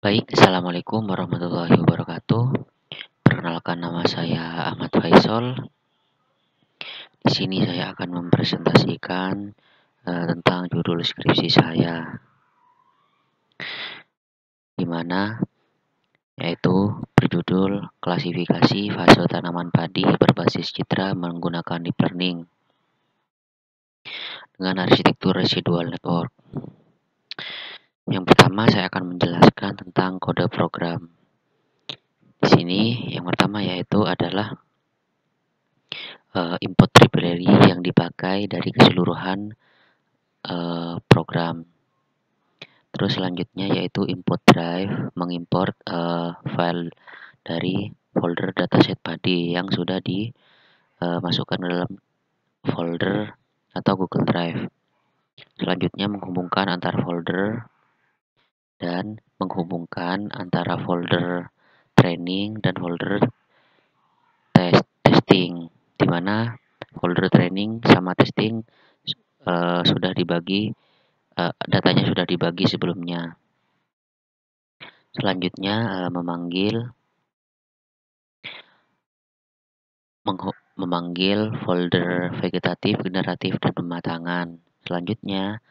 Baik, assalamualaikum warahmatullahi wabarakatuh. Perkenalkan, nama saya Ahmad Faisal. Di sini saya akan mempresentasikan tentang judul skripsi saya, di mana yaitu berjudul klasifikasi fase tanaman padi berbasis citra menggunakan deep learning dengan arsitektur residual network. Yang pertama, saya akan menjelaskan tentang kode program. Di sini yang pertama yaitu adalah input library yang dipakai dari keseluruhan program. Terus selanjutnya yaitu input drive, mengimport file dari folder dataset padi yang sudah dimasukkan dalam folder atau Google Drive. Selanjutnya menghubungkan antar folder dan menghubungkan antara folder training dan folder testing, di mana folder training sama testing sudah dibagi, datanya sudah dibagi sebelumnya. Selanjutnya memanggil folder vegetatif, generatif, dan pematangan. Selanjutnya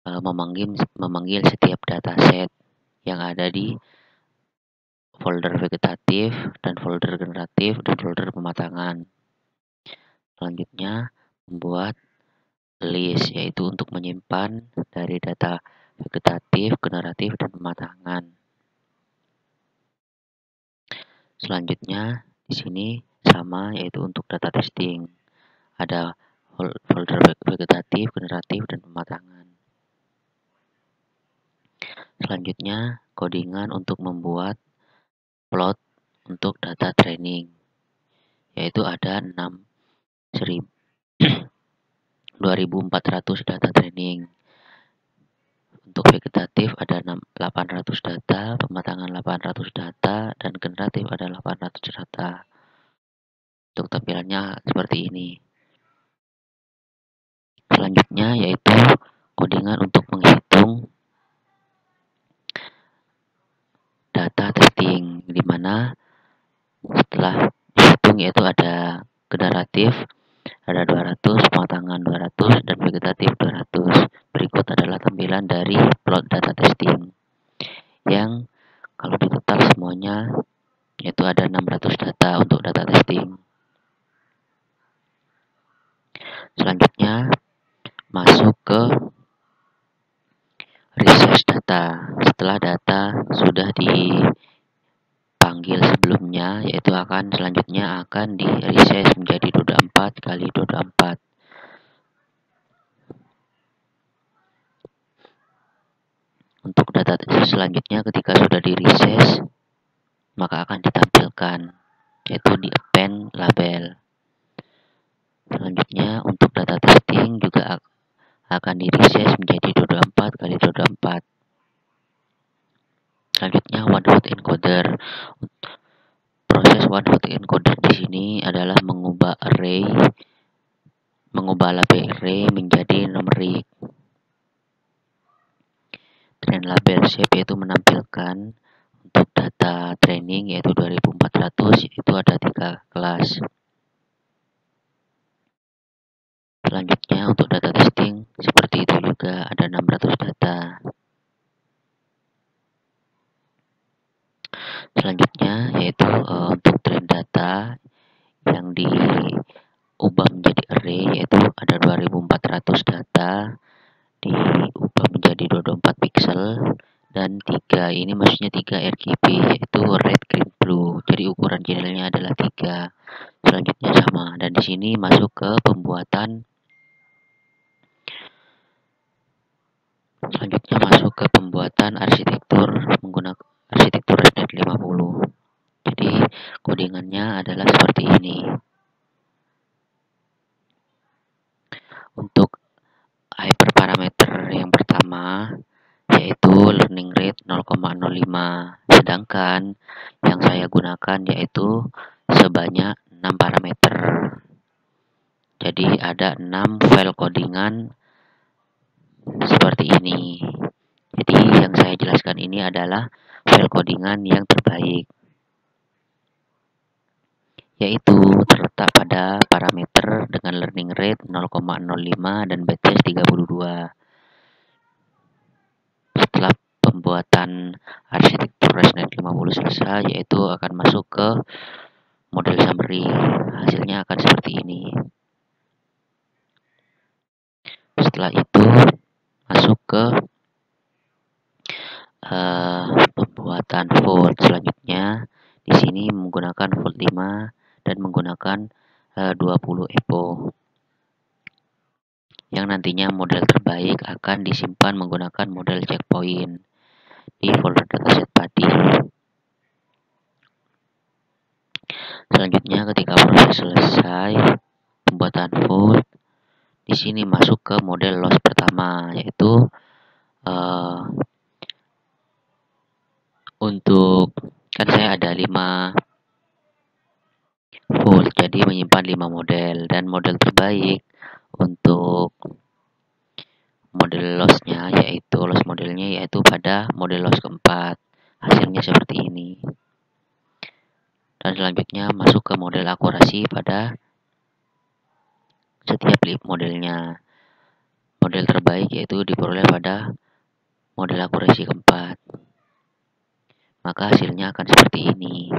memanggil setiap dataset yang ada di folder vegetatif dan folder generatif dan folder pematangan. Selanjutnya membuat list, yaitu untuk menyimpan dari data vegetatif, generatif, dan pematangan. Selanjutnya di sini sama, yaitu untuk data testing. Ada folder vegetatif, generatif, dan pematangan. Selanjutnya codingan untuk membuat plot untuk data training, yaitu ada 2400 data training. Untuk vegetatif ada 800 data, pematangan 800 data, dan generatif ada 800 data. Untuk tampilannya seperti ini. Selanjutnya yaitu codingan untuk menghitung data testing, di mana setelah dihitung yaitu ada generatif ada 200, pematangan 200, dan vegetatif 200. Berikut adalah tampilan dari plot data testing yang kalau di total semuanya yaitu ada 600 data untuk data testing. Selanjutnya masuk ke resize data. Setelah data sudah dipanggil sebelumnya, yaitu selanjutnya akan di resize menjadi 24 kali 24. Untuk data selanjutnya ketika sudah di resize, maka akan ditampilkan, yaitu di append label. Selanjutnya untuk data testing juga akan di resize menjadi 24 kali 24. Selanjutnya one hot encoder. Proses one hot encoder di sini adalah mengubah label array menjadi numerik. Dan label shape yaitu menampilkan untuk data training yaitu 2400, itu ada 3 kelas. Selanjutnya untuk data testing seperti itu juga, ada 600 data. Selanjutnya yaitu untuk train data yang diubah menjadi array, yaitu ada 2400 data diubah menjadi 24 pixel, dan 3 ini maksudnya 3 RGB, yaitu red, green, blue. Jadi ukuran channelnya adalah 3. Selanjutnya sama, dan di sini masuk ke pembuatan arsitektur menggunakan arsitektur ResNet 50. Jadi codingannya adalah seperti ini. Untuk hyperparameter yang pertama yaitu learning rate 0,05, sedangkan yang saya gunakan yaitu sebanyak 6 parameter. Jadi ada 6 file codingan seperti ini. Jadi yang saya jelaskan ini adalah file codingan yang terbaik, yaitu terletak pada parameter dengan learning rate 0,05 dan batch size 32. Setelah pembuatan arsitektur ResNet 50 selesai, yaitu akan masuk ke model summary. Hasilnya akan seperti ini. Setelah itu masuk ke pembuatan volt. Selanjutnya di sini menggunakan volt 5 dan menggunakan 20 EPO. Yang nantinya model terbaik akan disimpan menggunakan model checkpoint di folder dataset padi. Selanjutnya ketika proses selesai pembuatan volt, di sini masuk ke model loss pertama, yaitu untuk kan saya ada 5 volt, jadi menyimpan 5 model, dan model terbaik untuk model lossnya yaitu loss modelnya yaitu pada model loss keempat. Hasilnya seperti ini. Dan selanjutnya masuk ke model akurasi pada setiap modelnya. Model terbaik yaitu diperoleh pada model akurasi keempat. Maka hasilnya akan seperti ini.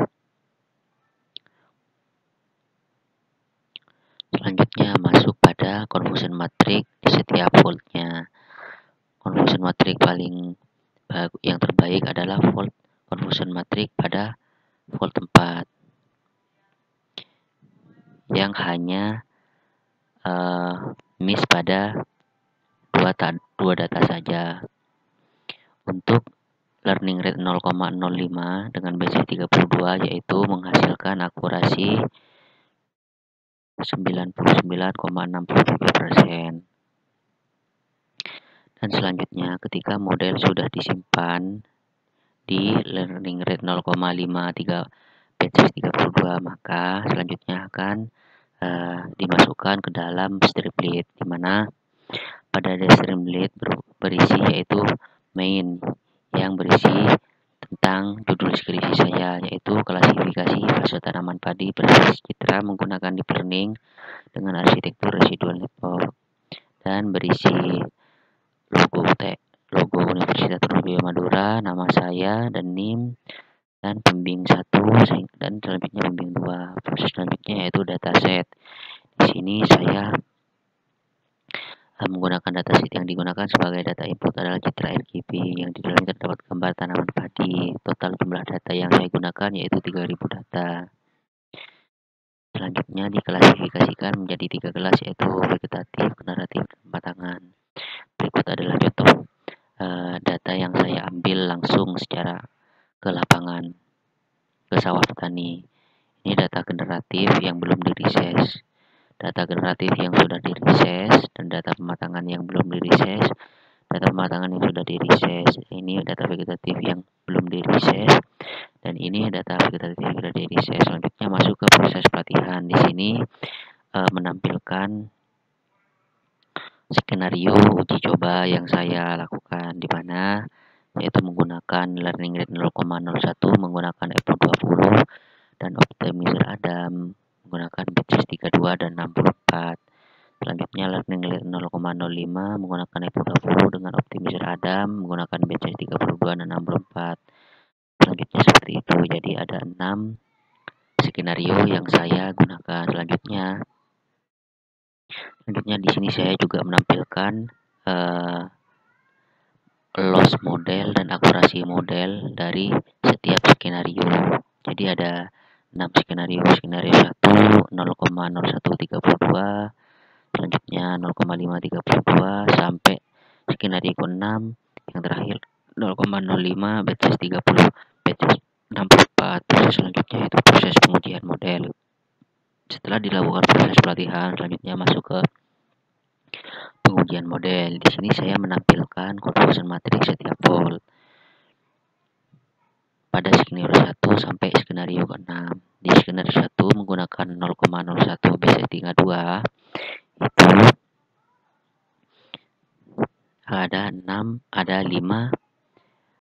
Selanjutnya masuk pada confusion matrix di setiap voltnya. Confusion matrix paling yang terbaik adalah volt confusion matrix pada volt 4 yang hanya miss pada dua data saja. Untuk learning rate 0,05 dengan basic 32 yaitu menghasilkan akurasi 99,67%. Dan selanjutnya ketika model sudah disimpan di learning rate 0,53 batch 32, maka selanjutnya akan dimasukkan ke dalam Streamlit, di mana pada Streamlit berisi yaitu main yang berisi tentang judul skripsi saya, yaitu klasifikasi fase tanaman padi berbasis citra menggunakan deep learning dengan arsitektur residual network, dan berisi logo Universitas Trunojoyo Madura, nama saya dan NIM, dan pembimbing 1 dan selanjutnya pembimbing 2. Proses selanjutnya yaitu dataset. Di sini saya menggunakan dataset yang digunakan sebagai data input adalah citra RGB yang di dalamnya terdapat gambar tanaman padi. Total jumlah data yang saya gunakan yaitu 3000 data. Selanjutnya diklasifikasikan menjadi 3 kelas yaitu vegetatif, generatif, dan pematangan. Berikut adalah contoh data yang saya ambil langsung secara ke lapangan, ke sawah petani. Ini data generatif yang belum dirises, data generatif yang sudah dirises, dan data pematangan yang belum dirises, data pematangan yang sudah dirises. Ini data vegetatif yang belum dirises, dan ini data vegetatif yang sudah dirises. Selanjutnya masuk ke proses pelatihan. Di sini menampilkan skenario uji coba yang saya lakukan, di mana yaitu menggunakan learning rate 0,01 menggunakan EPO 20 dan optimizer Adam menggunakan batch 32 dan 64. Selanjutnya learning rate 0,05 menggunakan EPO 20 dengan optimizer Adam menggunakan batch 32 dan 64. Selanjutnya seperti itu. Jadi ada 6 skenario yang saya gunakan. Selanjutnya di sini saya juga menampilkan loss model dan akurasi model dari setiap skenario. Jadi ada 6 skenario. Skenario 1 0,0132, selanjutnya 0,532 sampai skenario ke-6 yang terakhir 0,05 batch 30 batch 64. Proses selanjutnya itu proses pengujian model. Setelah dilakukan proses pelatihan, selanjutnya masuk ke pengujian model. Di sini saya menampilkan confusion matrix setiap volt pada skenario 1 sampai skenario ke-6. Di skenario 1 menggunakan 0,01 BC32 itu ada 5